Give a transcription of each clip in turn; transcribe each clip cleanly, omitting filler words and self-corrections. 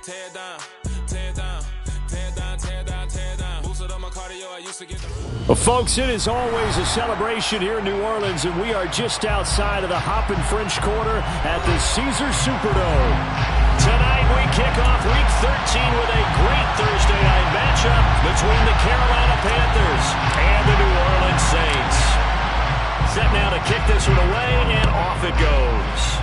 Tear down, tear down, tear down, tear down, tear down. Boosted on my cardio, I used to get the... Well, folks, it is always a celebration here in New Orleans, and we are just outside of the Hoppin' French Quarter at the Caesars Superdome. Tonight we kick off Week 13 with a great Thursday night matchup between the Carolina Panthers and the New Orleans Saints. Set now to kick this one away, and off it goes.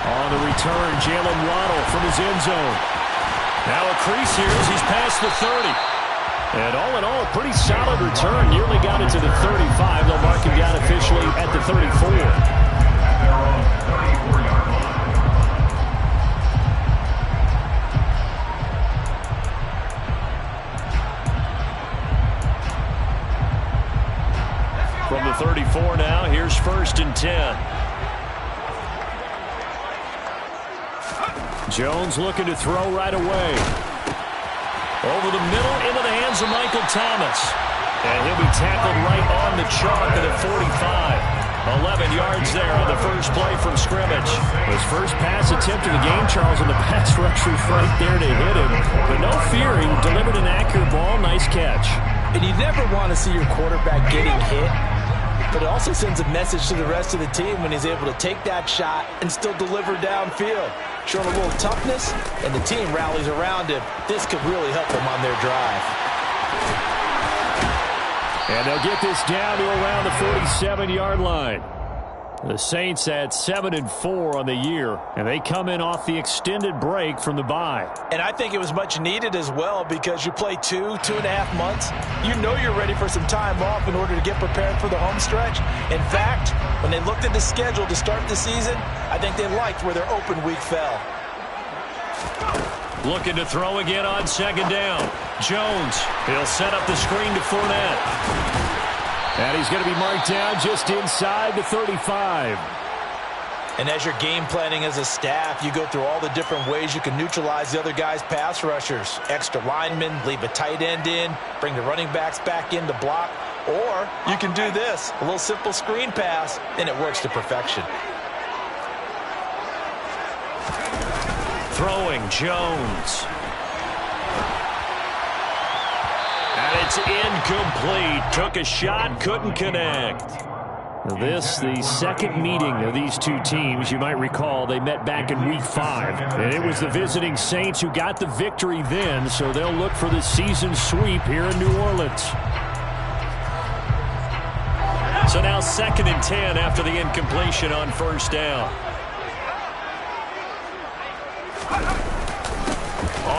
On the return, Jalen Waddle from his end zone. Now a crease here as he's past the 30. And all in all, a pretty solid return. Nearly got it to the 35. They'll mark him down officially at the 34. From the 34 now, here's 1st and 10. Jones looking to throw right away. Over the middle, into the hands of Michael Thomas. And he'll be tackled right on the chalk at the 45. 11 yards there on the first play from scrimmage. His first pass attempt of the game, Charles, and the pass rusher right there to hit him. But no fear, he delivered an accurate ball. Nice catch. And you never want to see your quarterback getting hit. But it also sends a message to the rest of the team when he's able to take that shot and still deliver downfield. Showing a little toughness, and the team rallies around him. This could really help them on their drive. And they'll get this down to around the 47-yard line. The Saints at 7-4 on the year, and they come in off the extended break from the bye. And I think it was much needed as well, because you play 2.5 months. You know you're ready for some time off in order to get prepared for the home stretch. In fact, when they looked at the schedule to start the season, I think they liked where their open week fell. Looking to throw again on 2nd down. Jones, he'll set up the screen to Fournette. And he's going to be marked down just inside the 35. And as you're game planning as a staff, you go through all the different ways you can neutralize the other guy's pass rushers. Extra linemen, leave a tight end in, bring the running backs back in to block. Or you can do this, a little simple screen pass, and it works to perfection. Throwing, Jones. And it's incomplete. Took a shot, couldn't connect. This, the second meeting of these two teams. You might recall they met back in Week 5. And it was the visiting Saints who got the victory then, so they'll look for the season sweep here in New Orleans. So now 2nd and 10 after the incompletion on 1st down.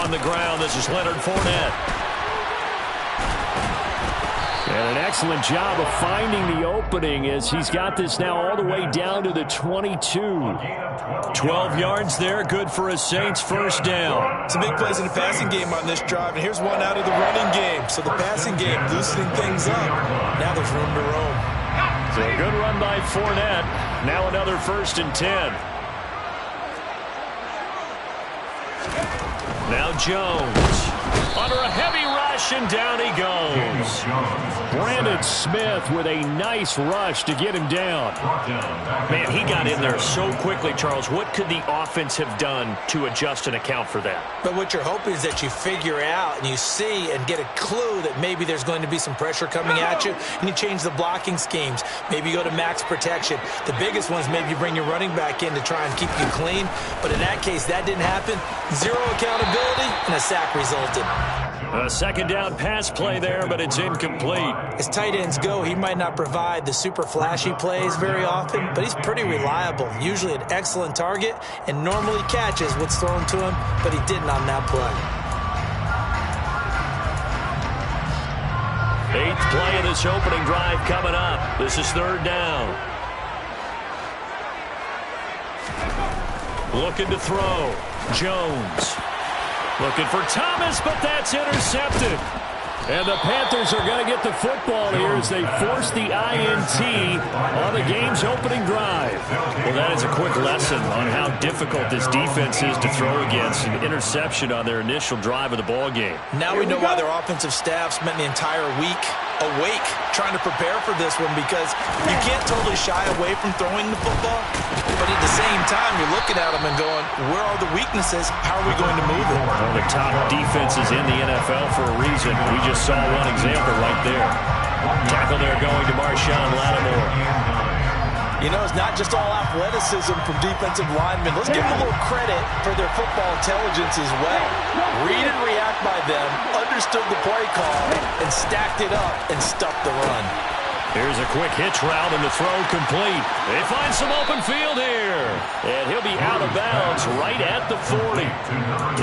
On the ground, this is Leonard Fournette. And an excellent job of finding the opening as he's got this now all the way down to the 22. 12 yards there, good for a Saints 1st down. Some big plays in the passing game on this drive, and here's one out of the running game. So the passing game loosening things up. Now there's room to roam. So a good run by Fournette. Now another 1st and 10. Now Jones. Under a heavy rush, and down he goes. Brandon Smith with a nice rush to get him down. Man, he got in there so quickly, Charles. What could the offense have done to adjust and account for that? But what you're hoping is that you figure out and you see and get a clue that maybe there's going to be some pressure coming at you, and you change the blocking schemes. Maybe you go to max protection. The biggest one is maybe you bring your running back in to try and keep you clean. But in that case, that didn't happen. Zero accountability, and a sack resulted. A 2nd down pass play there, but it's incomplete. As tight ends go, he might not provide the super flashy plays very often, but he's pretty reliable. Usually an excellent target, and normally catches what's thrown to him, but he didn't on that play. 8th play of this opening drive coming up. This is 3rd down. Looking to throw. Jones. Looking for Thomas, but that's intercepted. And the Panthers are going to get the football here as they force the INT on the game's opening drive. Well, that is a quick lesson on how difficult this defense is to throw against. An interception on their initial drive of the ball game. Now we know why their offensive staff spent the entire week awake, trying to prepare for this one, because you can't totally shy away from throwing the football, but at the same time, you're looking at them and going, where are the weaknesses? How are we going to move it? One of the top defenses in the NFL for a reason. We just saw one example right there. Tackle there going to Marshawn Lattimore. You know, it's not just all athleticism from defensive linemen. Let's give them a little credit for their football intelligence as well. Read and react by them, understood the play call, and stacked it up and stuffed the run. Here's a quick hitch route and the throw complete. They find some open field here. And he'll be out of bounds right at the 40.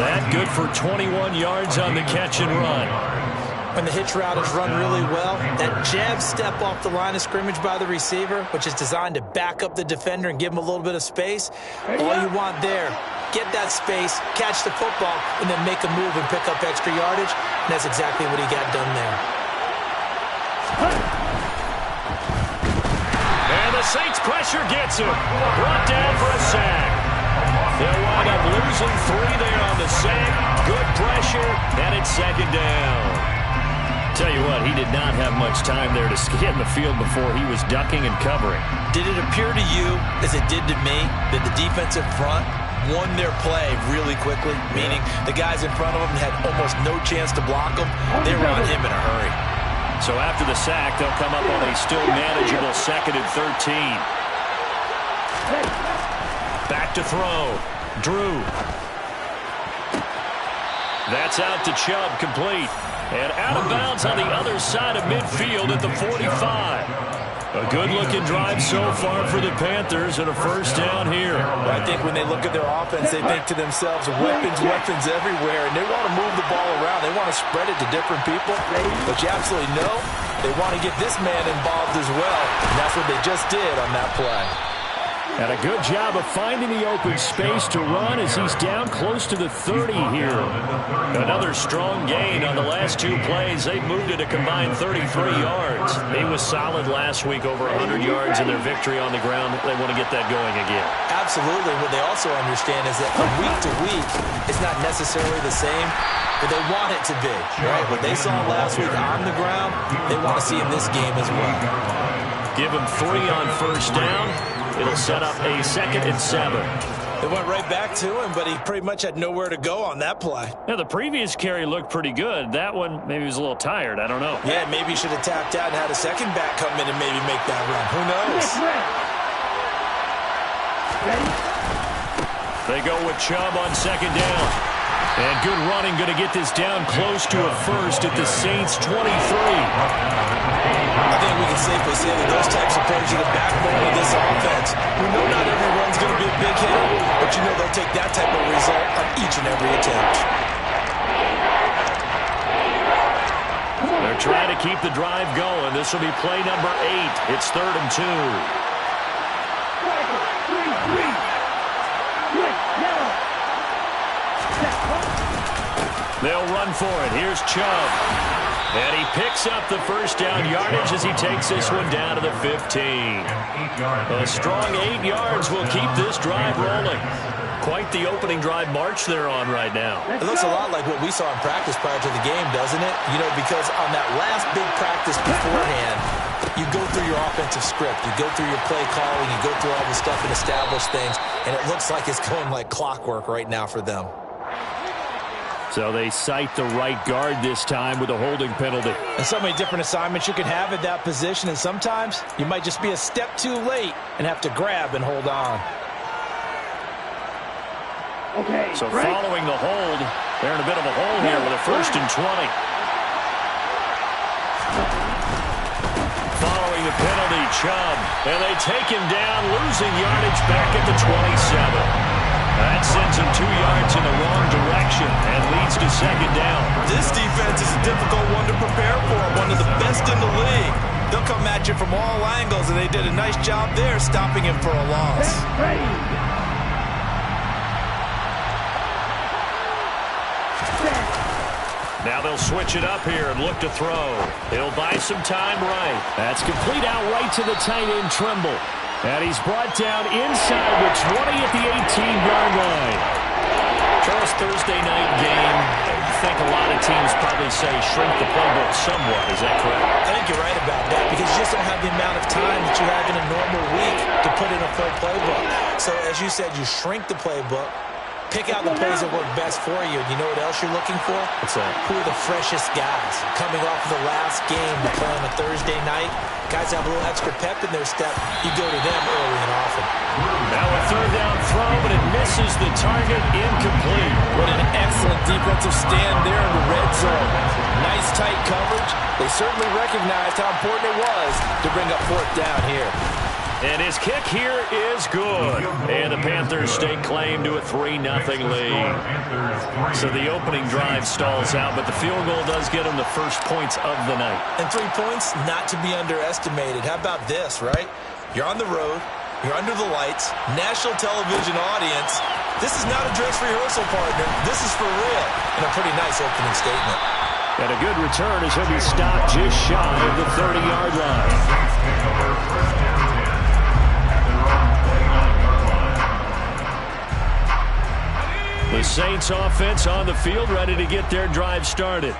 That good for 21 yards on the catch and run. When the hitch route is run really well, that jab step off the line of scrimmage by the receiver, which is designed to back up the defender and give him a little bit of space, all you want there, get that space, catch the football, and then make a move and pick up extra yardage, and that's exactly what he got done there. And the Saints pressure gets him. Brought down for a sack. They'll wind up losing 3 there on the sack. Good pressure, and it's second down. Tell you what, he did not have much time there to get in the field before he was ducking and covering. Did it appear to you, as it did to me, that the defensive front won their play really quickly? Meaning the guys in front of them had almost no chance to block him. They were on him in a hurry. So after the sack, they'll come up on a still manageable 2nd and 13. Back to throw. Drew. That's out to Chubb, complete. And out of bounds on the other side of midfield at the 45. A good-looking drive so far for the Panthers and a first down here. I think when they look at their offense, they think to themselves, weapons everywhere, and they want to move the ball around. They want to spread it to different people. But you absolutely know they want to get this man involved as well, and that's what they just did on that play. And a good job of finding the open space to run as he's down close to the 30 here. Another strong gain on the last 2 plays. They've moved it a combined 33 yards. He was solid last week, over 100 yards in their victory on the ground. They want to get that going again. Absolutely. What they also understand is that from week to week, it's not necessarily the same, but they want it to be. Right? What they saw last week on the ground, they want to see in this game as well. Give him 3 on first down. It'll set up a 2nd and 7. They went right back to him, but he pretty much had nowhere to go on that play. Yeah, the previous carry looked pretty good. That one, maybe he was a little tired. I don't know. Yeah, maybe he should have tapped out and had a second back come in and maybe make that run. Who knows? They go with Chubb on 2nd down. And good running, going to get this down close to a first at the Saints' 23. I think we can safely say that those types of plays are the backbone of this offense. We know not every run's going to be a big hit, but you know they'll take that type of result on each and every attempt. They're trying to keep the drive going. This will be play number 8. It's 3rd and 2. They'll run for it. Here's Chubb. And he picks up the first down yardage as he takes this one down to the 15. A strong 8 yards will keep this drive rolling. Quite the opening drive march they're on right now. It looks a lot like what we saw in practice prior to the game, doesn't it? You know, because on that last big practice beforehand, you go through your offensive script. You go through your play calling. You go through all the stuff and establish things. And it looks like it's going like clockwork right now for them. So they cite the right guard this time with a holding penalty. And so many different assignments you can have at that position, and sometimes you might just be a step too late and have to grab and hold on. Okay, so following the hold, they're in a bit of a hole here with a 1st and 20. Following the penalty, Chubb, and they take him down, losing yardage back at the 27. That sends him 2 yards in the wrong direction and leads to 2nd down. This defense is a difficult one to prepare for, one of the best in the league. They'll come at you from all angles, and they did a nice job there stopping him for a loss. Now they'll switch it up here and look to throw. He'll buy some time right. That's complete out right to the tight end, Trimble. And he's brought down inside the 20 at the 18-yard line. Charles, Thursday night game, think a lot of teams probably say shrink the playbook somewhat. Is that correct? I think you're right about that because you just don't have the amount of time that you have in a normal week to put in a full playbook. So as you said, you shrink the playbook, pick out the plays that work best for you. And you know what else you're looking for? What's that? Who are the freshest guys coming off of the last game to play on a Thursday night? Guys have a little extra pep in their step. You go to them early and often. Now a third down throw, but it misses the target, incomplete. What an excellent defensive stand there in the red zone. Nice tight coverage. They certainly recognized how important it was to bring up fourth down here. And his kick here is good. And the Panthers stake claim to a 3-0 lead. So the opening drive stalls out, but the field goal does get them the first points of the night. And 3 points, not to be underestimated. How about this, right? You're on the road. You're under the lights. National television audience. This is not a dress rehearsal, partner. This is for real. And a pretty nice opening statement. And a good return as he'll be stopped just shy of the 30-yard line. The Saints offense on the field, ready to get their drive started.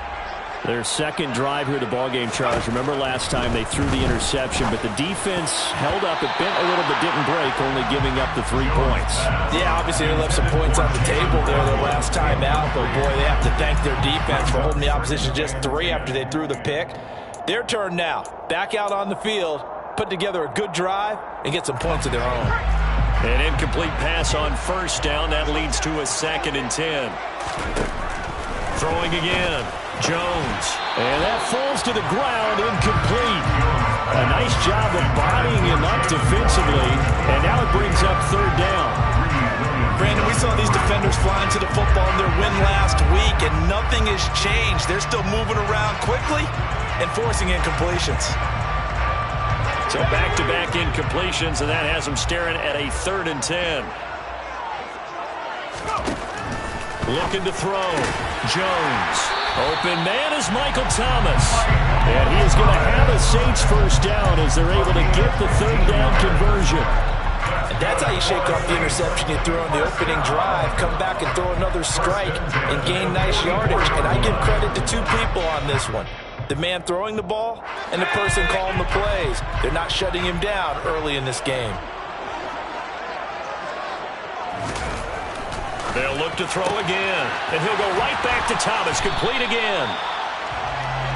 Their second drive here, the ballgame, Charles. Remember last time they threw the interception, but the defense held up. It bent a little but didn't break, only giving up the 3 points. Yeah, obviously they left some points on the table there their last time out, but boy, they have to thank their defense for holding the opposition just 3 after they threw the pick. Their turn now. Back out on the field, put together a good drive, and get some points of their own. An incomplete pass on first down. That leads to a 2nd and 10. Throwing again. Jones. And that falls to the ground, incomplete. A nice job of bodying him up defensively, and now it brings up 3rd down. Brandon, we saw these defenders flying to the football in their win last week, and nothing has changed. They're still moving around quickly and forcing incompletions. So back-to-back incompletions, and that has them staring at a 3rd and 10. Looking to throw. Jones. Open man is Michael Thomas. And he is going to have a Saints first down as they're able to get the 3rd down conversion. And that's how you shake off the interception you threw on the opening drive. Come back and throw another strike and gain nice yardage. And I give credit to 2 people on this one. The man throwing the ball and the person calling the plays. They're not shutting him down early in this game. They'll look to throw again. And he'll go right back to Thomas. Complete again.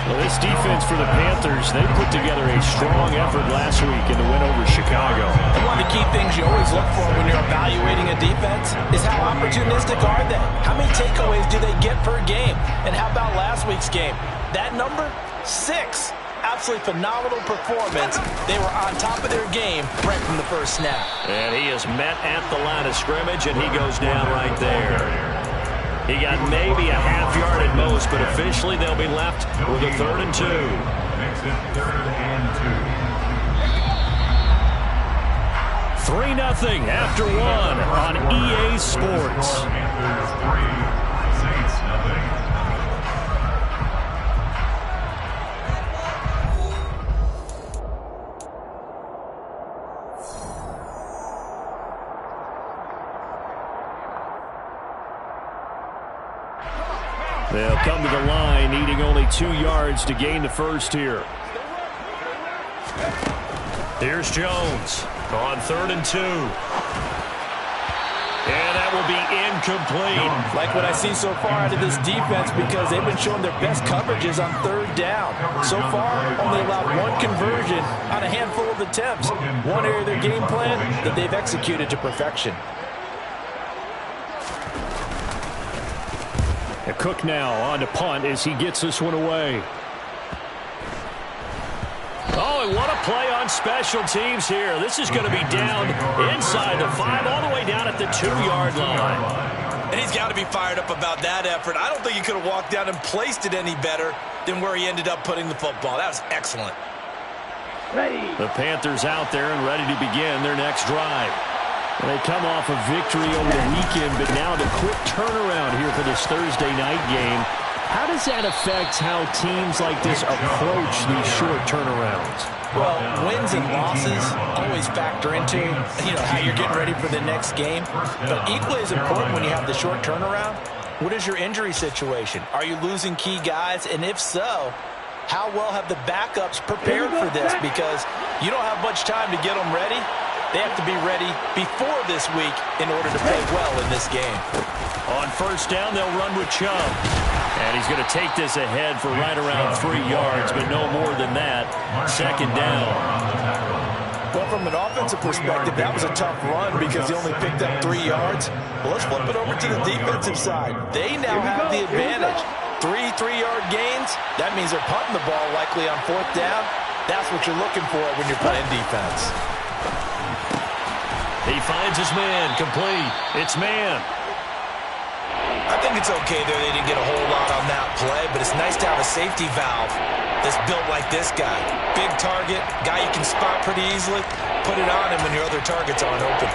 Well, this defense for the Panthers, they put together a strong effort last week in the win over Chicago. And one of the key things you always look for when you're evaluating a defense is how opportunistic are they? How many takeaways do they get per game? And how about last week's game? That number? 6. Absolutely phenomenal performance. They were on top of their game right from the first snap. And he is met at the line of scrimmage, and he goes down right there. He got maybe a half yard at most, but officially they'll be left with a 3rd and 2. Makes it 3rd and 2. 3-0 after 1 on EA Sports. Panthers 3, Saints nothing. They'll come to the line, needing only 2 yards to gain the first here. Here's Jones on 3rd and 2. And that will be incomplete. Like what I see so far out of this defense because they've been showing their best coverages on 3rd down. So far, only allowed 1 conversion on a handful of attempts. One area of their game plan that they've executed to perfection. Cook now on to punt as he gets this one away. Oh, and what a play on special teams here. This is going to be down inside the 5, all the way down at the 2-yard line. And he's got to be fired up about that effort. I don't think he could have walked down and placed it any better than where he ended up putting the football. That was excellent. The Panthers out there and ready to begin their next drive. And they come off a victory over the weekend, but now the quick turnaround here for this Thursday night game. How does that affect how teams like this approach these short turnarounds? Well, wins and losses always factor into, how you're getting ready for the next game. But equally as important when you have the short turnaround What is your injury situation? Are you losing key guys? And if so, how well have the backups prepared for this? Because you don't have much time to get them ready. They have to be ready before this week in order to play well in this game. On first down, they'll run with Chubb. And he's going to take this ahead for right around 3 yards, but no more than that. Second down. Well, from an offensive perspective, that was a tough run because he only picked up 3 yards. Well, let's flip it over to the defensive side. They now have the advantage. 3 3-yard gains, that means they're punting the ball likely on fourth down. That's what you're looking for when you're playing defense. He finds his man, complete. It's man. I think it's okay there they didn't get a whole lot on that play, but it's nice to have a safety valve that's built like this guy. Big target, guy you can spot pretty easily. Put it on him when your other targets aren't open.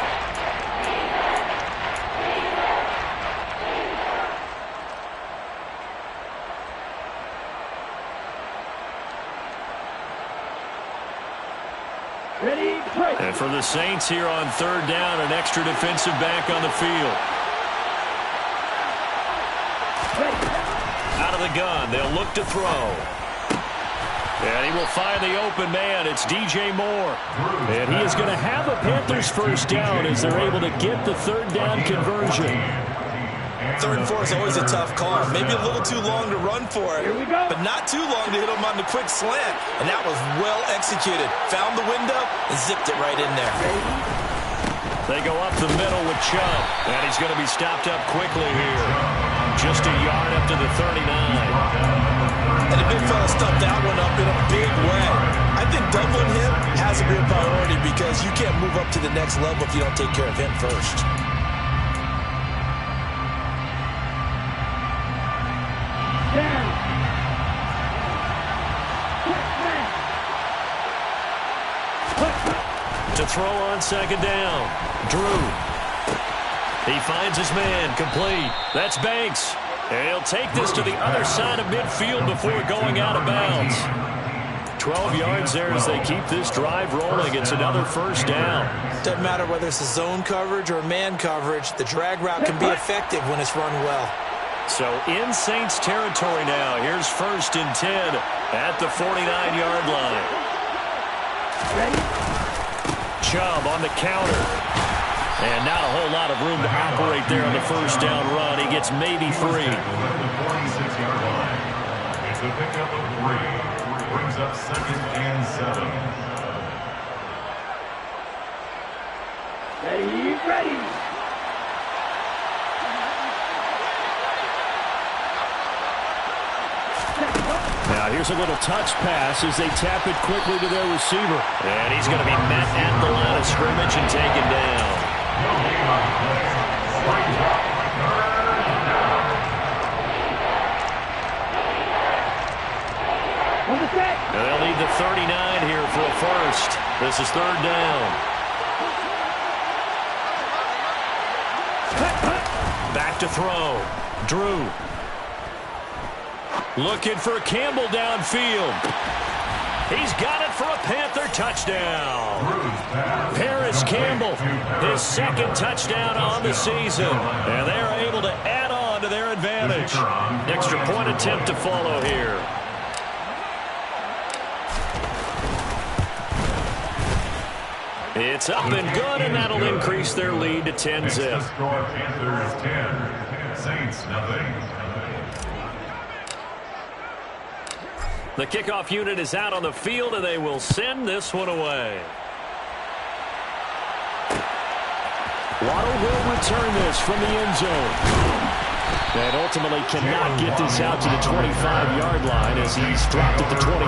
And for the Saints here on third down, an extra defensive back on the field. Out of the gun, they'll look to throw. And he will find the open man. It's DJ Moore. And he is going to have a Panthers first down as they're able to get the third down conversion. 3rd and 4 is always a tough call. Maybe a little too long to run for it, but not too long to hit him on the quick slant. And that was well executed. Found the window and zipped it right in there. They go up the middle with Chubb, and he's going to be stopped up quickly here. Just a yard up to the 39. And the big fella stuffed that one up in a big way. I think doubling him has to be a priority because you can't move up to the next level if you don't take care of him first. To throw on second down. Drew. He finds his man, complete. That's Banks. And he'll take this to the other side of midfield before going out of bounds. 12 yards there as they keep this drive rolling. It's another first down. Doesn't matter whether it's a zone coverage or man coverage. The drag route can be effective when it's run well. So in Saints territory now. Here's 1st and 10 at the 49-yard line. Chubb on the counter. And not a whole lot of room to operate there on the first down run. He gets maybe 3. The 46-yard line. It's a pickup of 3. Brings up 2nd and 7. Ready. Now here's a little touch pass as they tap it quickly to their receiver. And he's going to be met at the line of scrimmage and taken down. And they'll need the 39 here for a first. This is 3rd down. Back to throw. Drew. Looking for Campbell downfield. He's got it for a Panther touchdown. Paris Campbell, his 2nd touchdown on the season. And they are able to add on to their advantage. Extra point attempt to follow here. It's up and good, and that'll increase their lead to 10-zip. Panthers 10, Saints nothing. The kickoff unit is out on the field, and they will send this one away. Waddle will return this from the end zone. And ultimately cannot get this out to the 25-yard line as he's dropped at the 23.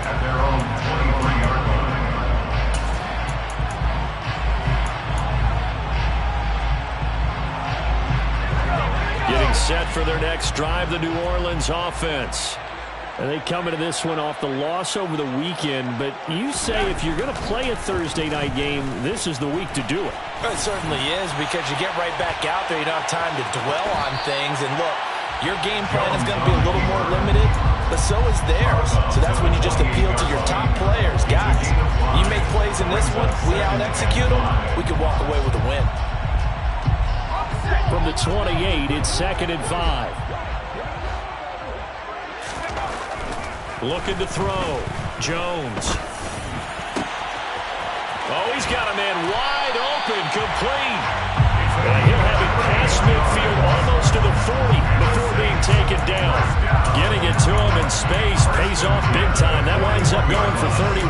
At their own 23-yard line. Getting set for their next drive, the New Orleans offense. And they come into this one off the loss over the weekend, but you say if you're going to play a Thursday night game, this is the week to do it. It certainly is, because you get right back out there. You don't have time to dwell on things. And look, your game plan is going to be a little more limited, but so is theirs. So that's when you just appeal to your top players. Guys, you make plays in this one, we out-execute them, we can walk away with a win. From the 28, it's 2nd and 5. Looking to throw. Jones. Oh, he's got a man wide open, complete. And he'll have it past midfield almost to the 40 before being taken down. Getting it to him in space pays off big time. That winds up going for 31.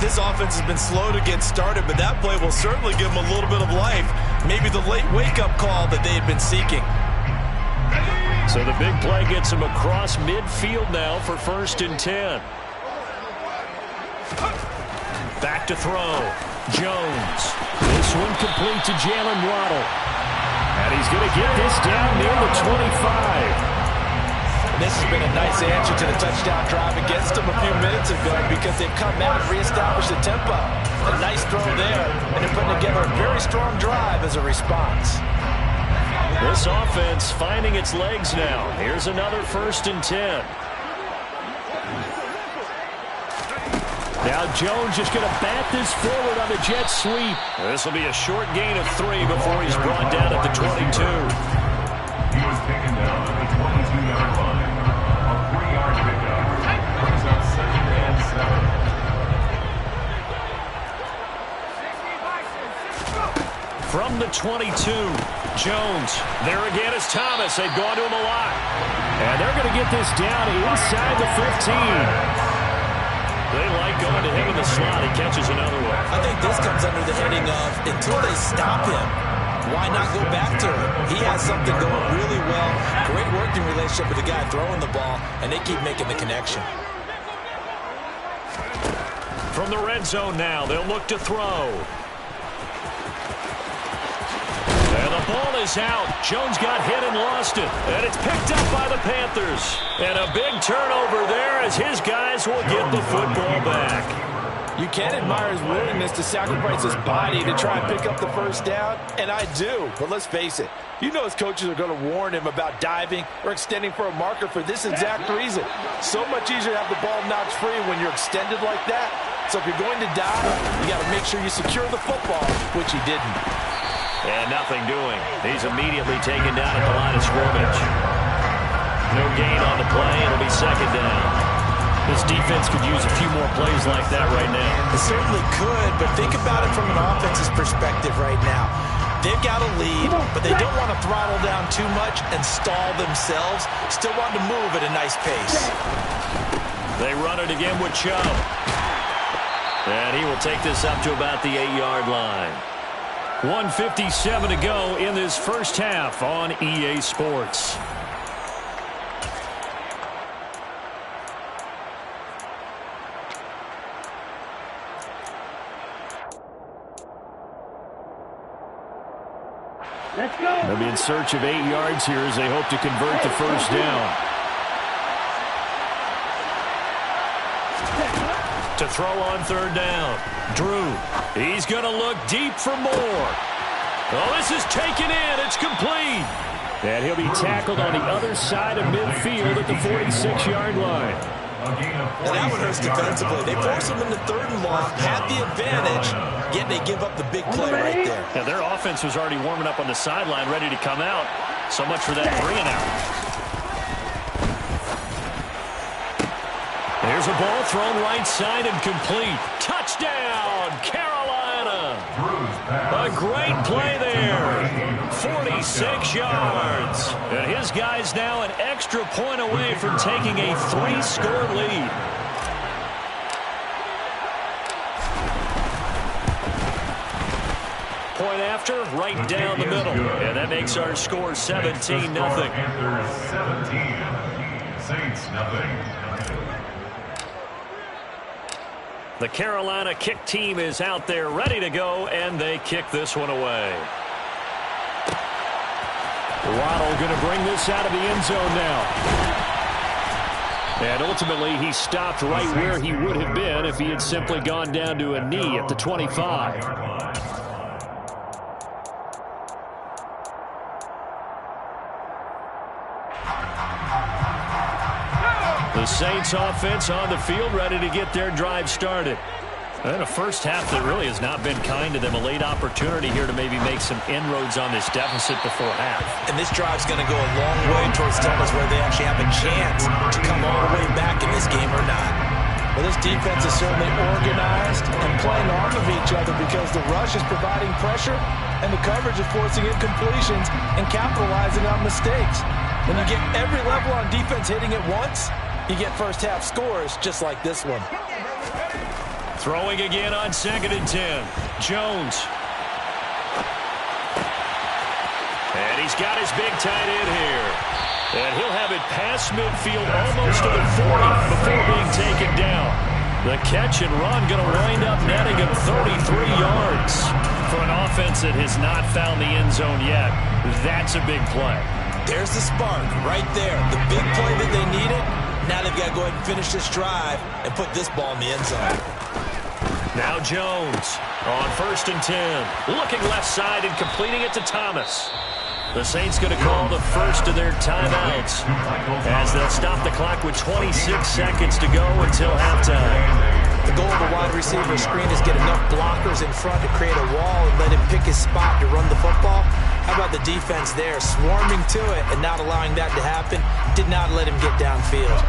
This offense has been slow to get started, but that play will certainly give them a little bit of life. Maybe the late wake-up call that they had been seeking. So the big play gets him across midfield now for 1st and 10. Back to throw. Jones. This one complete to Jalen Waddle. And he's going to get this down near the 25. This has been a nice answer to the touchdown drive against them a few minutes ago because they've come out and reestablished the tempo. A nice throw there, and they're putting together a very strong drive as a response. This offense finding its legs now. Here's another 1st and 10. Now Jones just going to bat this forward on the jet sweep. This will be a short gain of 3 before he's brought down at the 22. He was taken down at the 22-yard line. A 3-yard pickup brings up 2nd and 7. From the 22, Jones. There again is Thomas. They've gone to him a lot. And they're going to get this down inside the 15. They like going to him in the slot. He catches another one. I think this comes under the heading of until they stop him, why not go back to him? He has something going really well. Great working relationship with the guy throwing the ball, and they keep making the connection. From the red zone now, they'll look to throw. And the ball is out. Jones got hit and lost it. And it's picked up by the Panthers. And a big turnover there as his guys will get the football back. You can admire his willingness to sacrifice his body to try and pick up the first down, and I do. But let's face it, you know his coaches are going to warn him about diving or extending for a marker for this exact reason. So much easier to have the ball notch free when you're extended like that. So if you're going to dive, you got to make sure you secure the football, which he didn't. And nothing doing. He's immediately taken down at the line of scrimmage. No gain on the play. It'll be 2nd down. This defense could use a few more plays like that right now. It certainly could, but think about it from an offense's perspective right now. They've got a lead, but they don't want to throttle down too much and stall themselves. Still want to move at a nice pace. They run it again with Chubb. And he will take this up to about the 8-yard line. 1:57 to go in this first half on EA Sports. Let's go. They'll be in search of 8 yards here as they hope to convert the first down. To throw on 3rd down. Drew. He's going to look deep for more. Oh, this is taken in. It's complete. And he'll be tackled on the other side of midfield at the 46-yard line. Now that one hurts defensively. They force him into 3rd and long, had the advantage, yet they give up the big play right there. Yeah, their offense was already warming up on the sideline, ready to come out. So much for that 3 and out. There's a ball thrown right side and complete. Touchdown, Carolina. A great play there. 46 yards. And his guys now an extra point away from taking a 3-score lead. Point after, right down the middle. And that makes our score 17-0. Panthers 17, Saints nothing. The Carolina kick team is out there ready to go, and they kick this one away. Waddle going to bring this out of the end zone now. And ultimately, he stopped right where he would have been if he had simply gone down to a knee at the 25. The Saints offense on the field ready to get their drive started. And a first half that really has not been kind to them. A late opportunity here to maybe make some inroads on this deficit before half. And this drive's going to go a long way towards telling us whether they actually have a chance to come all the way back in this game or not. Well, this defense is certainly organized and playing off of each other because the rush is providing pressure and the coverage is forcing incompletions and capitalizing on mistakes. When you get every level on defense hitting at once, you get first half scores just like this one. Throwing again on 2nd and 10. Jones. And he's got his big tight end here. And he'll have it past midfield almost to the 40 before being taken down. The catch and run going to wind up netting him 33 yards. For an offense that has not found the end zone yet, that's a big play. There's the spark right there. The big play that they needed. Now they've got to go ahead and finish this drive and put this ball in the end zone. Now Jones on 1st and 10. Looking left side and completing it to Thomas. The Saints going to call the first of their timeouts as they'll stop the clock with 26 seconds to go until halftime. The goal of the wide receiver screen is get enough blockers in front to create a wall and let him pick his spot to run the football. How about the defense there, swarming to it and not allowing that to happen? Did not let him get downfield.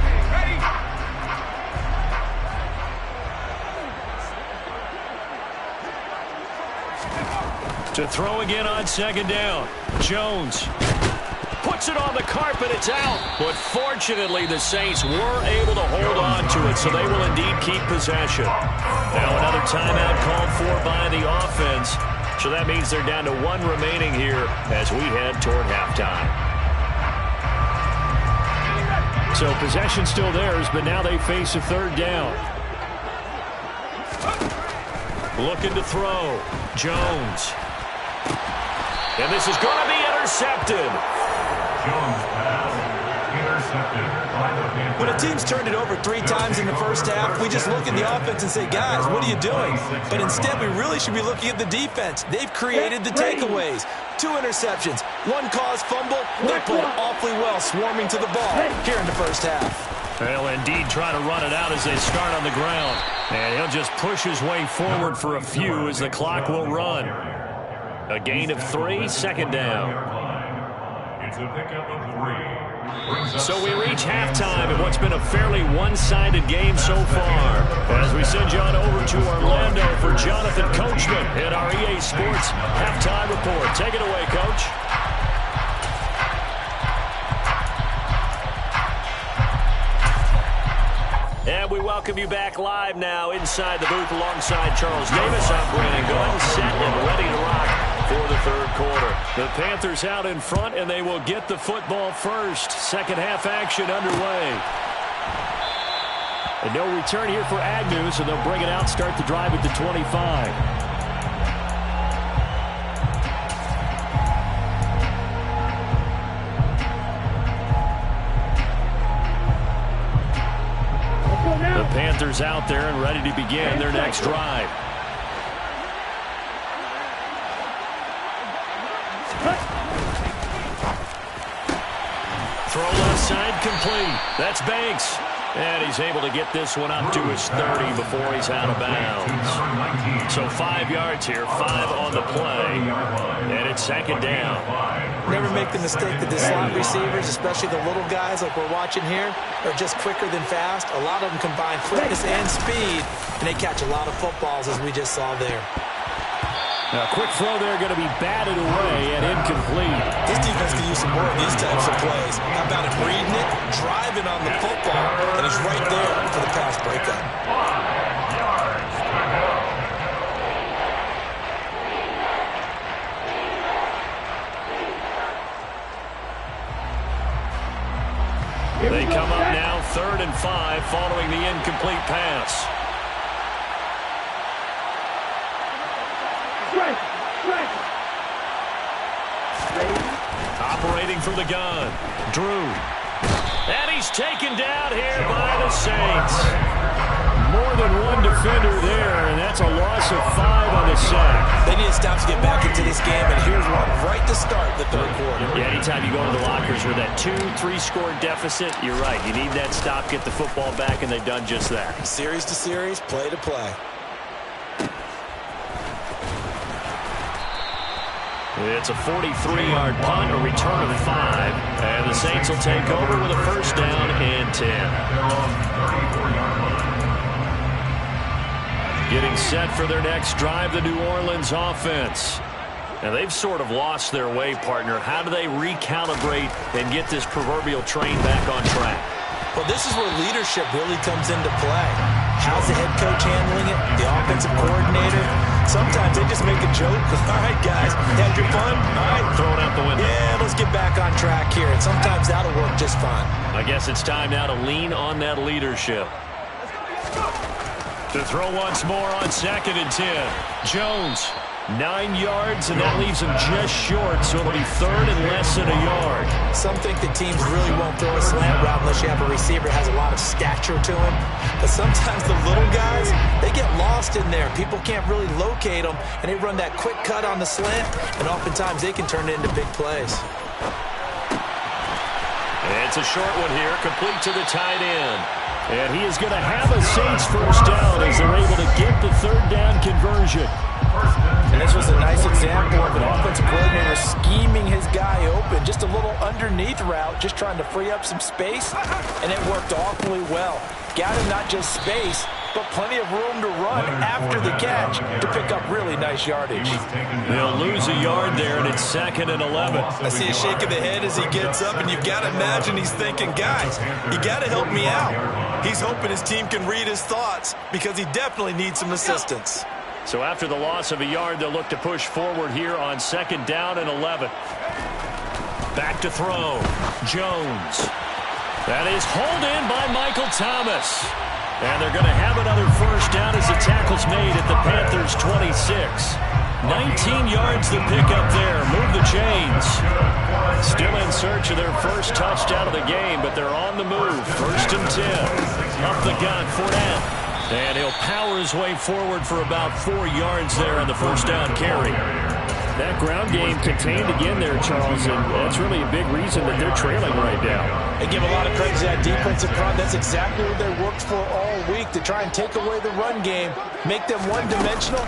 To throw again on 2nd down. Jones puts it on the carpet. It's out. But fortunately, the Saints were able to hold on to it, so they will indeed keep possession. Now another timeout called for by the offense. So that means they're down to 1 remaining here as we head toward halftime. So possession still theirs, but now they face a 3rd down. Looking to throw. Jones. And this is going to be intercepted. Jones pass intercepted by the Panthers. When a team's turned it over 3 times in the first half, we just look at the offense and say, guys, what are you doing? But instead, we really should be looking at the defense. They've created the takeaways. 2 interceptions, 1 caused fumble. They played awfully well swarming to the ball here in the first half. They'll indeed try to run it out as they start on the ground. And he'll just push his way forward for a few as the clock will run. A gain of 3, 2nd down. It's a pickup of 3. So we reach halftime in what's been a fairly one-sided game so far. As we send you on over to Orlando for Jonathan Coachman in our EA Sports Halftime Report. Take it away, Coach. And we welcome you back live now inside the booth alongside Charles Davis. I'm Brandon Gunn, set and ready to rock for the 3rd quarter. The Panthers out in front, and they will get the football first. Second half action underway. And no return here for Agnew, so they'll bring it out, start the drive at the 25. The Panthers out there and ready to begin their next drive. Throw left side complete. That's Banks. And he's able to get this one up to his 30 before he's out of bounds. So 5 yards here, 5 on the play. And it's 2nd down. Never make the mistake that the slot receivers, especially the little guys like we're watching here, are just quicker than fast. A lot of them combine quickness and speed, and they catch a lot of footballs, as we just saw there. Now, quick throw there, going to be batted away and incomplete. This defense can use some more of these types of plays. How about him reading it, driving on the football, and he's right there for the pass breakup. They come up now 3rd and 5 following the incomplete pass. Operating from the gun, Drew. And he's taken down here by the Saints. More than one defender there, and that's a loss of 5 on the sack. They need to stop to get back into this game, and here's one right to start the 3rd quarter. Yeah, anytime you go to the lockers with that 2-3 score deficit, you're right. You need that stop, get the football back, and they've done just that. Series to series, play to play. It's a 43-yard punt, a return of 5, and the Saints will take over with a first down and 10. Getting set for their next drive, the New Orleans offense. Now, they've sort of lost their way, partner. How do they recalibrate and get this proverbial train back on track? Well, this is where leadership really comes into play. How's the head coach handling it? The offensive coordinator? Sometimes they just make a joke. All right, guys, had your fun? All right. Throw it out the window. Yeah, let's get back on track here. And sometimes that'll work just fine. I guess it's time now to lean on that leadership. To throw once more on 2nd and 10. Jones, 9 yards, and that leaves him just short, so it'll be 3rd and less than a yard. Some think that teams really won't throw a slant route unless you have a receiver that has a lot of stature to him. But sometimes the little guys, they get lost in there. People can't really locate them, and they run that quick cut on the slant, and oftentimes they can turn it into big plays. It's a short one here, complete to the tight end. And he is going to have a Saints first down as they're able to get the 3rd down conversion. And this was a nice example of an offensive coordinator scheming his guy open. Just a little underneath route, just trying to free up some space, and it worked awfully well. Got him not just space, but plenty of room to run after the catch to pick up really nice yardage. They'll lose a yard there, and it's 2nd and 11. I see a shake of the head as he gets up, and you've got to imagine he's thinking, guys, you got to help me out. He's hoping his team can read his thoughts because he definitely needs some assistance. So after the loss of a yard, they'll look to push forward here on 2nd down and 11. Back to throw. Jones. That is hauled in by Michael Thomas. And they're going to have another first down as the tackle's made at the Panthers' 26. 19 yards to pick up there. Move the chains. Still in search of their first touchdown of the game, but they're on the move. 1st and 10. Up the gun, Fournette. And he'll power his way forward for about 4 yards there on the first down carry. That ground game contained again there, Charles, and that's really a big reason that they're trailing right now. They give a lot of credit to that defensive front. That's exactly what they worked for all week, to try and take away the run game, make them one-dimensional.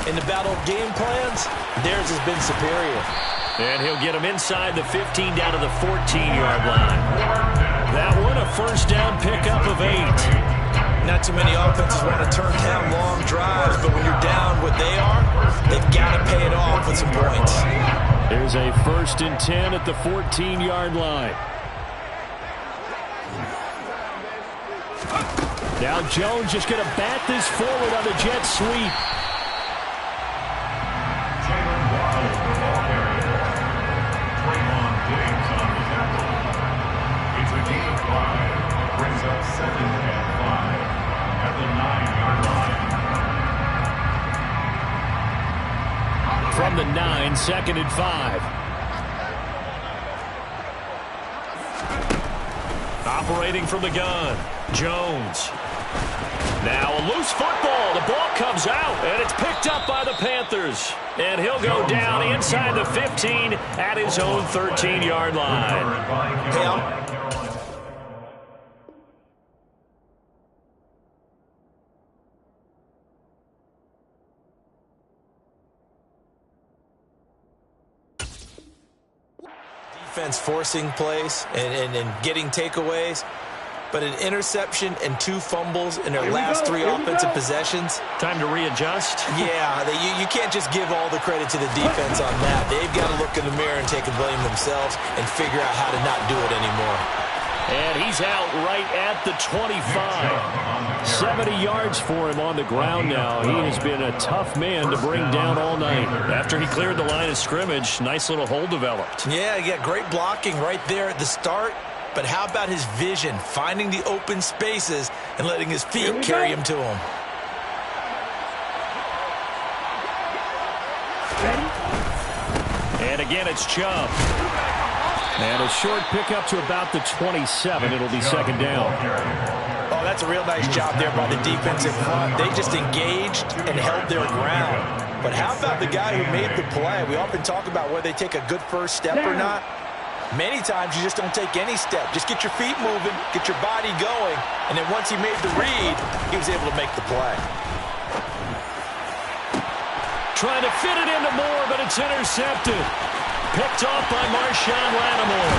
In the battle of game plans, theirs has been superior. And he'll get him inside the 15 down to the 14-yard line. That one, a first down pickup of 8. Not too many offenses want to turn down long drives, but when you're down what they are, they've got to pay it off with some points. There's a 1st and 10 at the 14-yard line. Now Jones just going to bat this forward on the jet sweep. It's a gain of 5. Brings up 2nd and 5 at the 9-yard line. From the 9, 2nd and 5. Operating from the gun, Jones. Now a loose football. The ball comes out, and it's picked up by the Panthers. And he'll go down inside the 15 at his own 13-yard line. Defense forcing plays and getting takeaways. But an interception and 2 fumbles in their last 3 offensive possessions. Time to readjust? Yeah, you can't just give all the credit to the defense on that. They've got to look in the mirror and take a blame themselves and figure out how to not do it anymore. And he's out right at the 25. 70 yards for him on the ground now. He has been a tough man to bring down all night. After he cleared the line of scrimmage, nice little hole developed. Yeah, he got great blocking right there at the start. But how about his vision, finding the open spaces and letting his feet carry him to him? And again, it's Chubb. And a short pickup to about the 27. It'll be 2nd down. Oh, that's a real nice job there by the defensive front. They just engaged and held their ground. But how about the guy who made the play? We often talk about whether they take a good first step or not. Many times you just don't take any step. Just get your feet moving, get your body going, and then once he made the read, he was able to make the play. Trying to fit it into Moore, but it's intercepted. Picked off by Marshawn Lattimore.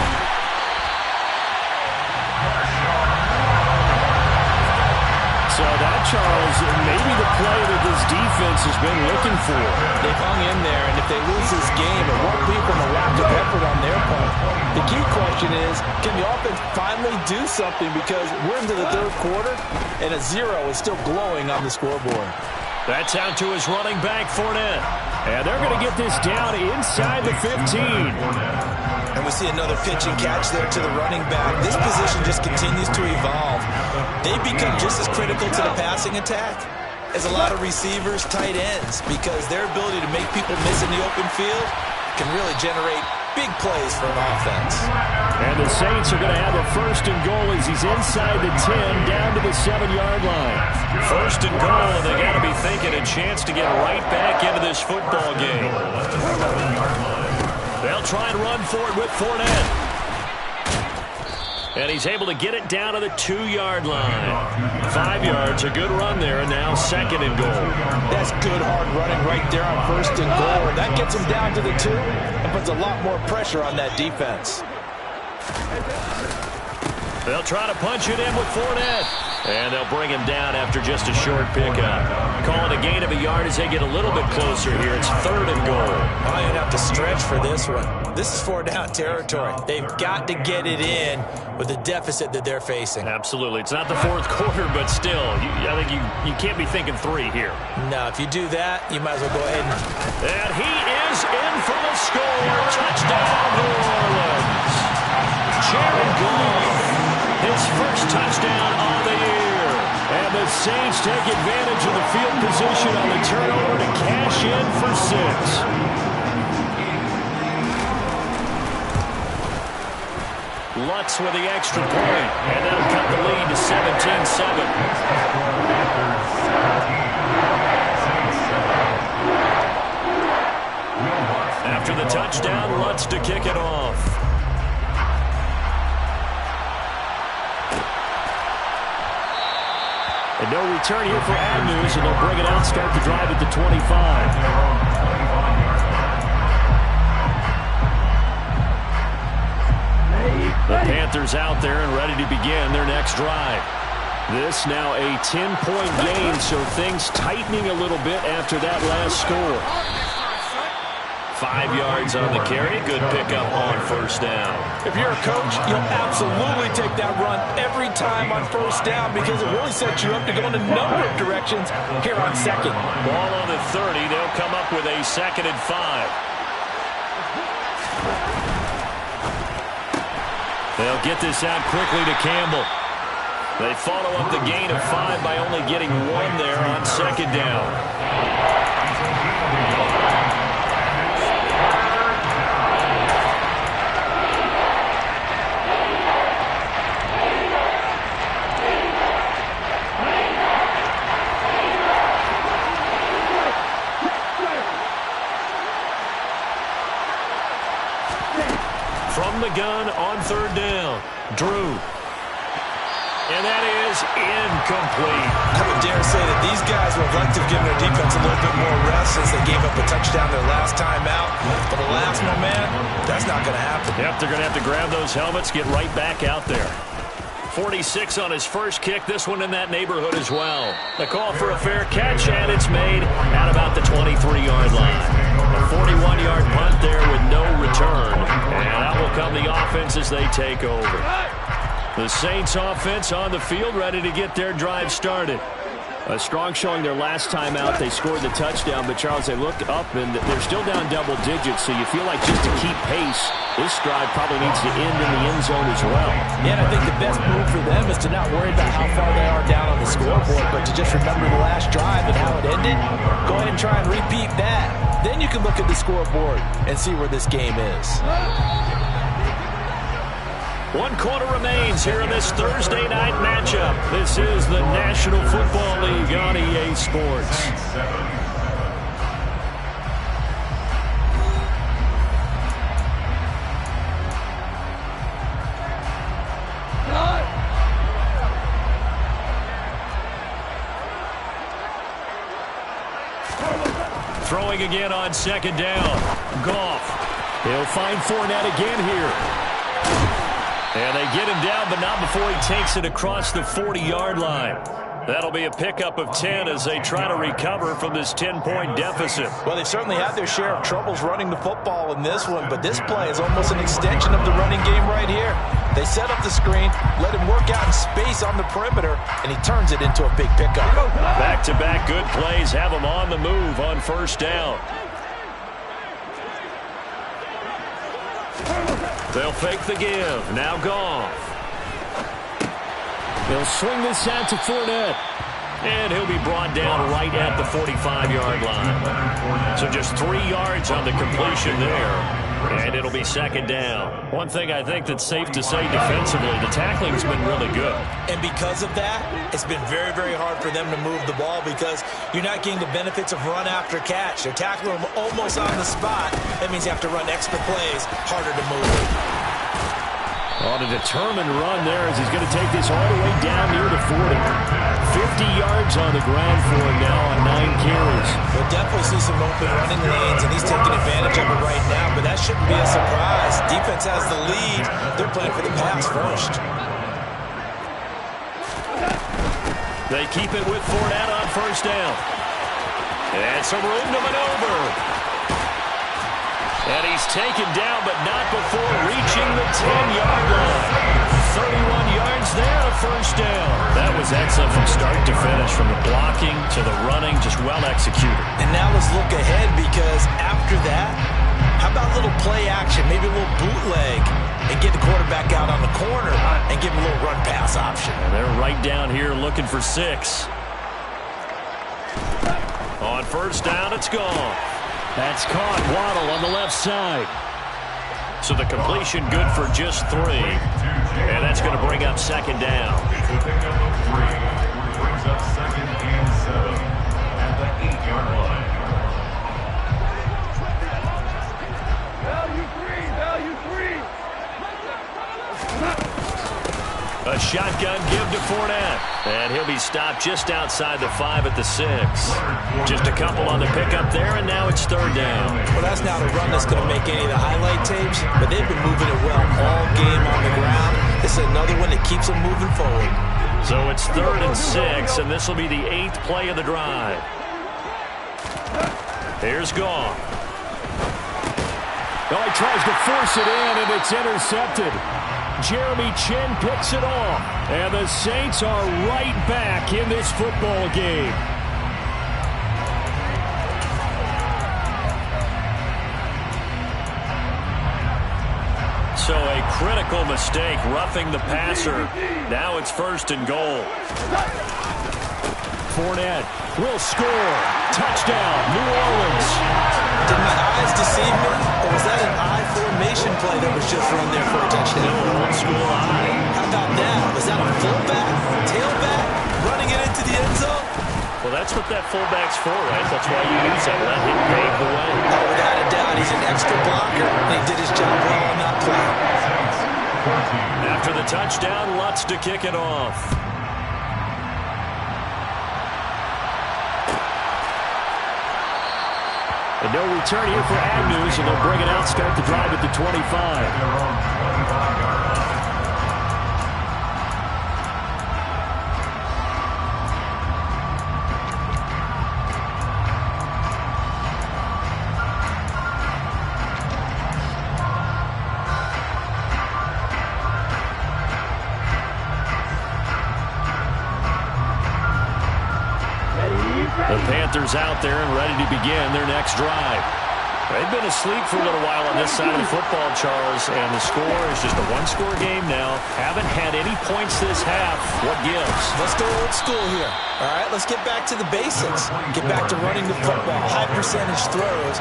So that, Charles, maybe the play that this defense has been looking for. They've hung in there, and if they lose this game, it won't be from a lack of effort on their part. The key question is, can the offense finally do something? Because we're into the third quarter, and a 0 is still glowing on the scoreboard. That's out to his running back, Fournette. And they're going to get this down inside the 15. And we see another pitch and catch there to the running back. This position just continues to evolve. They become just as critical to the passing attack as a lot of receivers, tight ends, because their ability to make people miss in the open field can really generate big plays for an offense. And the Saints are going to have a first and goal as he's inside the 10, down to the 7-yard line. First and goal, and they got to be thinking a chance to get right back into this football game. They'll try and run for it with Fournette. And he's able to get it down to the 2-yard line. 5 yards, a good run there, and now second and goal. That's good hard running right there on first and goal. And that gets him down to the 2 and puts a lot more pressure on that defense. They'll try to punch it in with Fournette. And they'll bring him down after just a short pickup. Call it a gain of a yard as they get a little bit closer here. It's third and goal. Oh, you'd have to stretch for this one. This is 4-down territory. They've got to get it in with the deficit that they're facing. Absolutely. It's not the fourth quarter, but still, I think you can't be thinking 3 here. No, if you do that, you might as well go ahead and he is in for the score. Touchdown, New Orleans. Jared Goff, his first touchdown on the year. And the Saints take advantage of the field position on the turnover to cash in for 6. Lutz with the extra point, and that'll cut the lead to 17-7. After the touchdown, Lutz to kick it off. And no return here for Agnews, and they'll bring it out, start the drive at the 25. The Panthers out there and ready to begin their next drive. This now a 10-point game, so things tightening a little bit after that last score. 5 yards on the carry. Good pickup on first down. If you're a coach, you'll absolutely take that run every time on first down because it really sets you up to go in a number of directions here on second. Ball on the 30. They'll come up with a 2nd and 5. They'll get this out quickly to Campbell. They follow up the gain of 5 by only getting 1 there on 2nd down. From the gun on 3rd down, Drew. And that is incomplete. I would dare say that these guys would like to have given their defense a little bit more rest since they gave up a touchdown their last time out. But the last one, man, that's not going to happen. Yep, they're going to have to grab those helmets, get right back out there. 46 on his first kick, this one in that neighborhood as well. The call for a fair catch, and it's made at about the 23-yard line. A 41-yard punt there with no return. And out will come the offense as they take over. The Saints offense on the field, ready to get their drive started. A strong showing their last time out. They scored the touchdown, but Charles, they look up and they're still down double digits, so you feel like just to keep pace, this drive probably needs to end in the end zone as well. Yeah, and I think the best move for them is to not worry about how far they are down on the scoreboard, but to just remember the last drive and how it ended. Go ahead and try and repeat that. Then you can look at the scoreboard and see where this game is. 1 quarter remains here in this Thursday night matchup. This is the National Football League on EA Sports. Throwing again on second down. Goff. He'll find Fournette again here. And they get him down, but not before he takes it across the 40-yard line. That'll be a pickup of 10 as they try to recover from this 10-point deficit. Well, they certainly had their share of troubles running the football in this one, but this play is almost an extension of the running game right here. They set up the screen, let him work out in space on the perimeter, and he turns it into a big pickup. Back-to-back good plays have him on the move on first down. They'll fake the give. Now Goff. They'll swing this out to Fournette. And he'll be brought down right at the 45-yard line. So just 3 yards on the completion there. And it'll be second down. One thing I think that's safe to say defensively, the tackling's been really good. And because of that, it's been very, very hard for them to move the ball because you're not getting the benefits of run after catch. They're tackling them almost on the spot. That means you have to run extra plays, harder to move. On a determined run there as he's going to take this all the way down near the 40. 50 yards on the ground for him now on 9 carries. We'll definitely see some open running lanes, and he's taking advantage of it right now, but that shouldn't be a surprise. Defense has the lead. They're playing for the pass first. They keep it with Fournette on first down. And some room to maneuver. And he's taken down, but not before reaching the 10-yard line. 31 yards there, a first down. That was excellent from start to finish, from the blocking to the running, just well executed. And now let's look ahead because after that, how about a little play action, maybe a little bootleg, and get the quarterback out on the corner and give him a little run-pass option. And they're right down here looking for 6. On first down, it's gone. That's caught. Waddle on the left side. So the completion good for just 3. And that's going to bring up second down. It's a pickup of 3. Brings up second and 7 at the 8-yard line. A shotgun give to Fournette. And he'll be stopped just outside the 5 at the 6. Just a couple on the pickup there, and now it's third down. Well, that's not a run that's going to make any of the highlight tapes, but they've been moving it well all game on the ground. This is another one that keeps them moving forward. So it's 3rd and 6, and this will be the 8th play of the drive. Here's Goff. Oh, he tries to force it in, and it's intercepted. Jeremy Chin picks it off. And the Saints are right back in this football game. So a critical mistake, roughing the passer. Now it's 1st and goal. Fournette will score. Touchdown, New Orleans. Did my eyes deceive me, or was that an I formation play that was just run there for a touchdown? Old school I. How about now? Was that a fullback, tailback, running it into the end zone? Well, that's what that fullback's for, right? That's why you use that. Let him pave the way. Oh, without a doubt, he's an extra blocker, and he did his job well on that play. After the touchdown, Lutz to kick it off. And no return here for Agnew, so they'll bring it out, start the drive at the 25. The Panthers out there and ready to begin their next drive. They've been asleep for a little while on this side of the football, Charles, and the score is just a one-score game now. Haven't had any points this half. What gives? Let's go old school here. All right, let's get back to the basics. Get back to running the football, high percentage throws.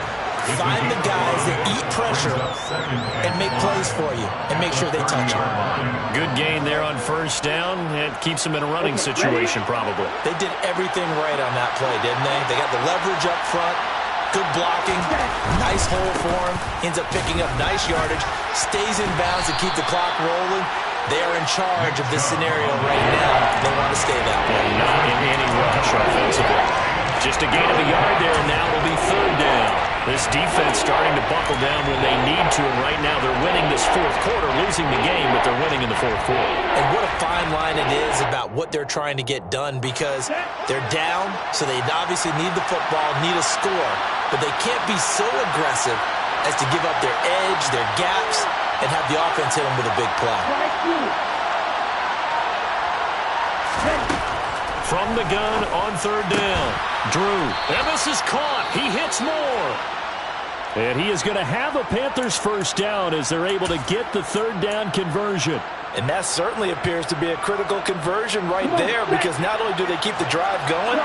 Find the guys that eat pressure and make plays for you and make sure they touch it. Good gain there on first down. It keeps them in a running situation probably. They did everything right on that play, didn't they? They got the leverage up front, good blocking, nice hole for him, ends up picking up nice yardage, stays in bounds to keep the clock rolling. They are in charge of this scenario right now. They want to stay that way. Not in any rush offensively. Just a gain of a yard there, and now it'll be third down. This defense starting to buckle down when they need to, and right now they're winning this fourth quarter, losing the game, but they're winning in the fourth quarter. And what a fine line it is about what they're trying to get done, because they're down, so they obviously need the football, need a score, but they can't be so aggressive as to give up their edge, their gaps, and have the offense hit them with a big play. From the gun on third down, Drew. And this is caught. He hits more. And he is going to have a Panthers first down as they're able to get the third down conversion. And that certainly appears to be a critical conversion right there, because not only do they keep the drive going,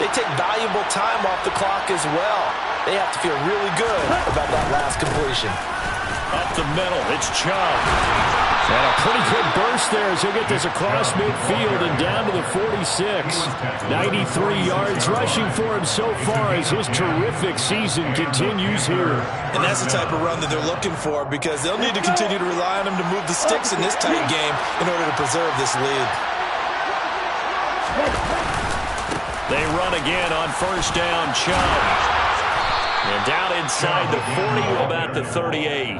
they take valuable time off the clock as well. They have to feel really good about that last completion. Up the middle, it's Chubb. And a pretty good burst there as he'll get this across midfield and down to the 46. 93 yards rushing for him so far as his terrific season continues here. And that's the type of run that they're looking for, because they'll need to continue to rely on him to move the sticks in this tight game in order to preserve this lead. They run again on first down, Chubb. And down inside the 40 to about the 38.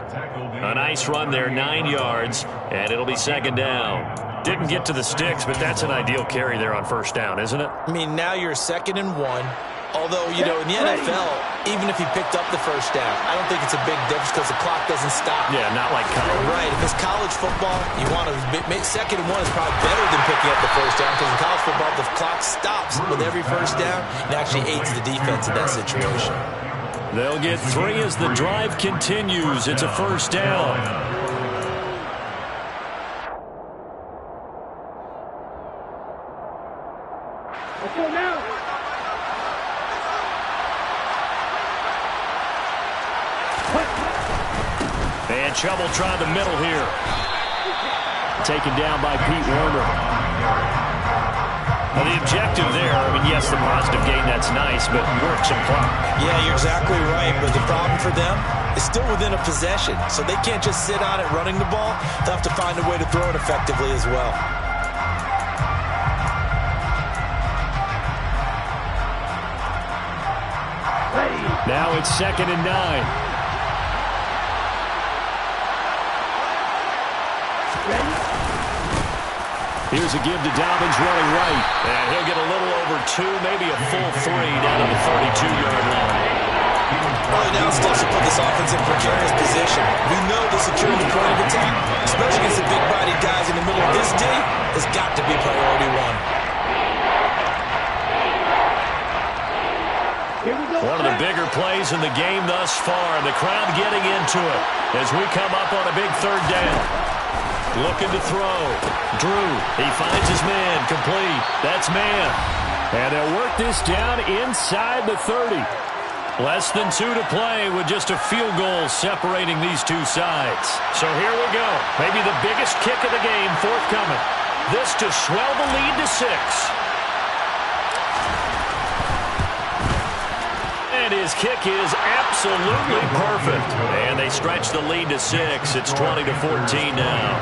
A nice run there, 9 yards, and it'll be second down. Didn't get to the sticks, but that's an ideal carry there on first down, isn't it? I mean, now you're 2nd and 1. Although, you know, in the NFL, even if he picked up the first down, I don't think it's a big difference because the clock doesn't stop. Yeah, not like college. Right. If it's college football, you want to make 2nd and 1 is probably better than picking up the first down, because in college football, the clock stops with every first down. It actually aids the defense in that situation. They'll get 3 as the drive continues. It's a first down. And Chubb will try the middle here. Taken down by Pete Werner. Well, the objective there, I mean, yes, the positive gain, that's nice, but work some clock. Yeah, you're exactly right, but the problem for them is still within a possession, so they can't just sit on it running the ball. They'll have to find a way to throw it effectively as well. Now it's 2nd and 9. Here's a give to Dobbins running right. And he'll get a little over 2, maybe a full 3 down to the 32-yard line. Early down steps to put this offense in precarious position. We know the securing the point of attack, especially against the big-bodied guys in the middle of this D, has got to be priority 1. One of the bigger plays in the game thus far, and the crowd getting into it as we come up on a big third down. Looking to throw. Drew, he finds his man, complete. That's man. And they'll work this down inside the 30. Less than 2 to play with just a field goal separating these two sides. So here we go. Maybe the biggest kick of the game forthcoming. This to swell the lead to 6. And his kick is absolutely perfect. And they stretch the lead to 6. It's 20 to 14 now.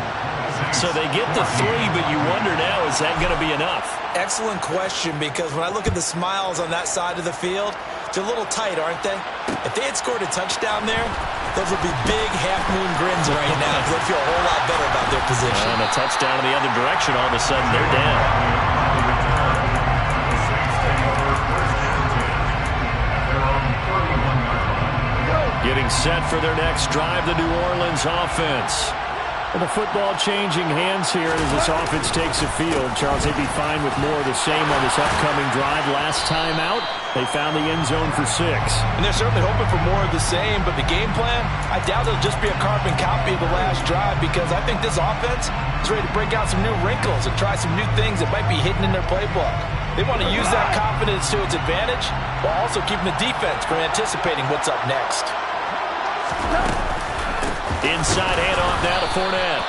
So they get the 3, but you wonder now, is that going to be enough? Excellent question, because when I look at the smiles on that side of the field, they're a little tight, aren't they? If they had scored a touchdown there, those would be big half-moon grins right now, because they feel a whole lot better about their position. And a touchdown in the other direction, all of a sudden they're down. Getting set for their next drive, the New Orleans offense. And the football changing hands here as this offense takes the field. Charles, they'd be fine with more of the same on this upcoming drive. Last time out, they found the end zone for 6. And they're certainly hoping for more of the same, but the game plan, I doubt it'll just be a carbon copy of the last drive, because I think this offense is ready to break out some new wrinkles and try some new things that might be hidden in their playbook. They want to use that confidence to its advantage while also keeping the defense from anticipating what's up next. Inside handoff now to Fournette.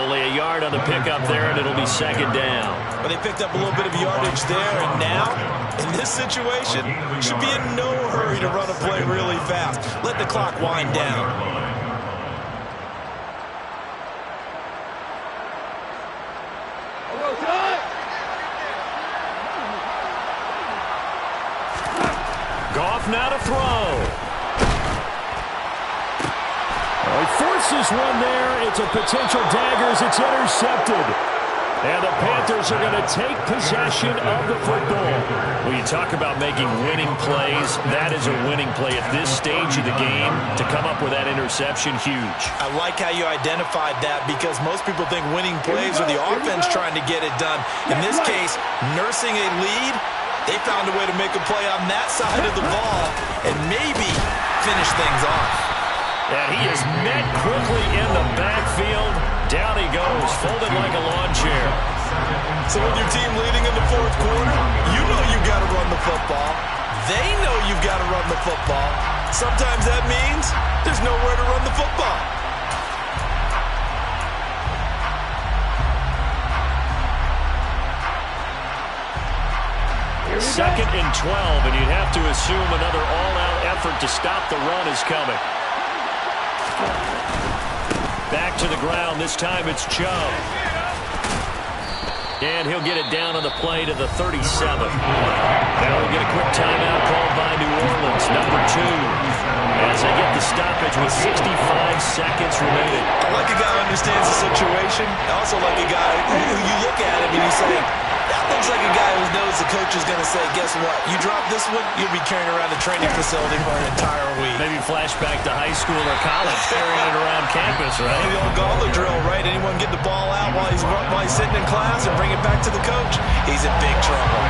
Only a yard on the pickup there, and it'll be second down. But they picked up a little bit of yardage there, and now, in this situation, should be in no hurry to run a play really fast. Let the clock wind down. Goff now to throw. He forces one there. It's a potential dagger as it's intercepted. And the Panthers are going to take possession of the football. When you talk about making winning plays, that is a winning play at this stage of the game. To come up with that interception, huge. I like how you identified that because most people think winning plays are the offense trying to get it done. In this case, nursing a lead, they found a way to make a play on that side of the ball and maybe finish things off. And he is met quickly in the backfield. Down he goes, folded like a lawn chair. So with your team leading in the fourth quarter, you know you've got to run the football. They know you've got to run the football. Sometimes that means there's nowhere to run the football. Second and 12, and you'd have to assume another all-out effort to stop the run is coming. Back to the ground. This time it's Chubb. And he'll get it down on the play to the 37. Now we'll get a quick timeout called by New Orleans, number 2. As they get the stoppage with 65 seconds remaining. I like a guy who understands the situation. I also like a guy who you look at him and you say, that looks like a guy who knows the coach is going to say, guess what? You drop this one, you'll be carrying around the training facility for an entire week. Maybe flashback to high school or college, carrying it around campus, right? The old gauntlet drill, right? Anyone get the ball out while he's sitting in class and bring it back to the coach? He's in big trouble.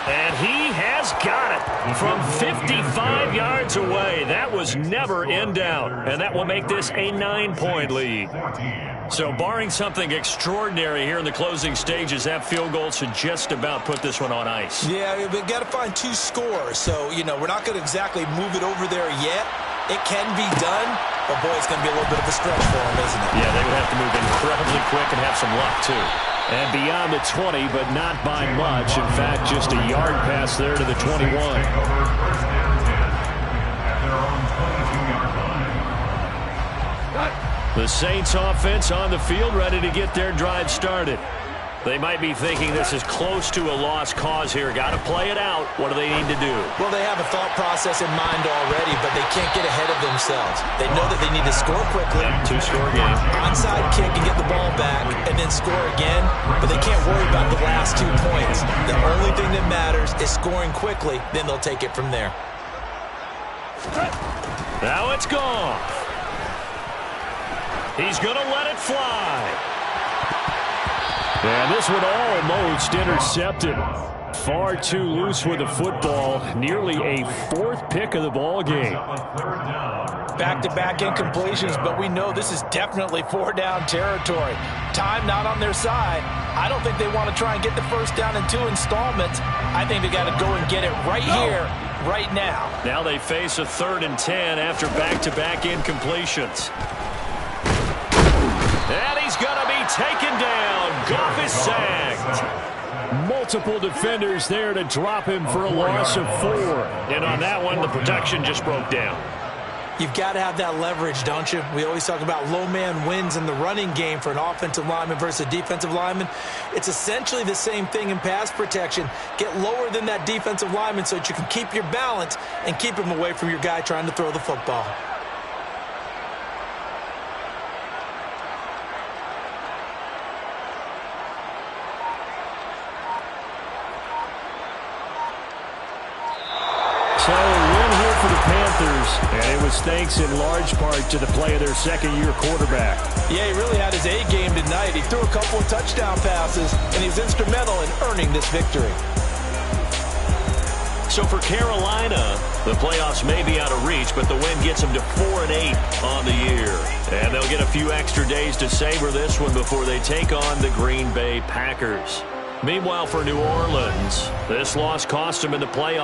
And he has got it from 55 yards away. That was never in doubt. And that will make this a 9-point lead. So barring something extraordinary here in the closing stages, that field goal should just about put this one on ice. Yeah, we've got to find 2 scores. So, we're not going to exactly move it over there yet. It can be done, but boy, it's going to be a little bit of a stretch for them, isn't it? Yeah, they would have to move incredibly quick and have some luck, too. And beyond the 20, but not by much. In fact, just a yard pass there to the 21. The Saints offense on the field, ready to get their drive started. They might be thinking this is close to a lost cause here. Got to play it out. What do they need to do? Well, they have a thought process in mind already, but they can't get ahead of themselves. They know that they need to score quickly. 2-score game. Onside kick and get the ball back and then score again, but they can't worry about the last 2 points. The only thing that matters is scoring quickly, then they'll take it from there. Now it's gone. He's going to let it fly. And this one almost intercepted. Far too loose with the football. Nearly a 4th pick of the ball game. Back-to-back incompletions, but we know this is definitely 4-down territory. Time not on their side. I don't think they want to try and get the first down in 2 installments. I think they got to go and get it right here, right now. Now they face a 3rd and 10 after back-to-back incompletions. And he's going to be taken down. Goff is sacked. Multiple defenders there to drop him for a loss of 4. And on that one, the protection just broke down. You've got to have that leverage, don't you? We always talk about low man wins in the running game for an offensive lineman versus a defensive lineman. It's essentially the same thing in pass protection. Get lower than that defensive lineman so that you can keep your balance and keep him away from your guy trying to throw the football. So a win here for the Panthers, and it was thanks in large part to the play of their second-year quarterback. Yeah, he really had his A game tonight. He threw a couple of touchdown passes, and he's instrumental in earning this victory. So for Carolina, the playoffs may be out of reach, but the win gets them to 4-8 on the year. And they'll get a few extra days to savor this one before they take on the Green Bay Packers. Meanwhile, for New Orleans, this loss cost them in the playoffs.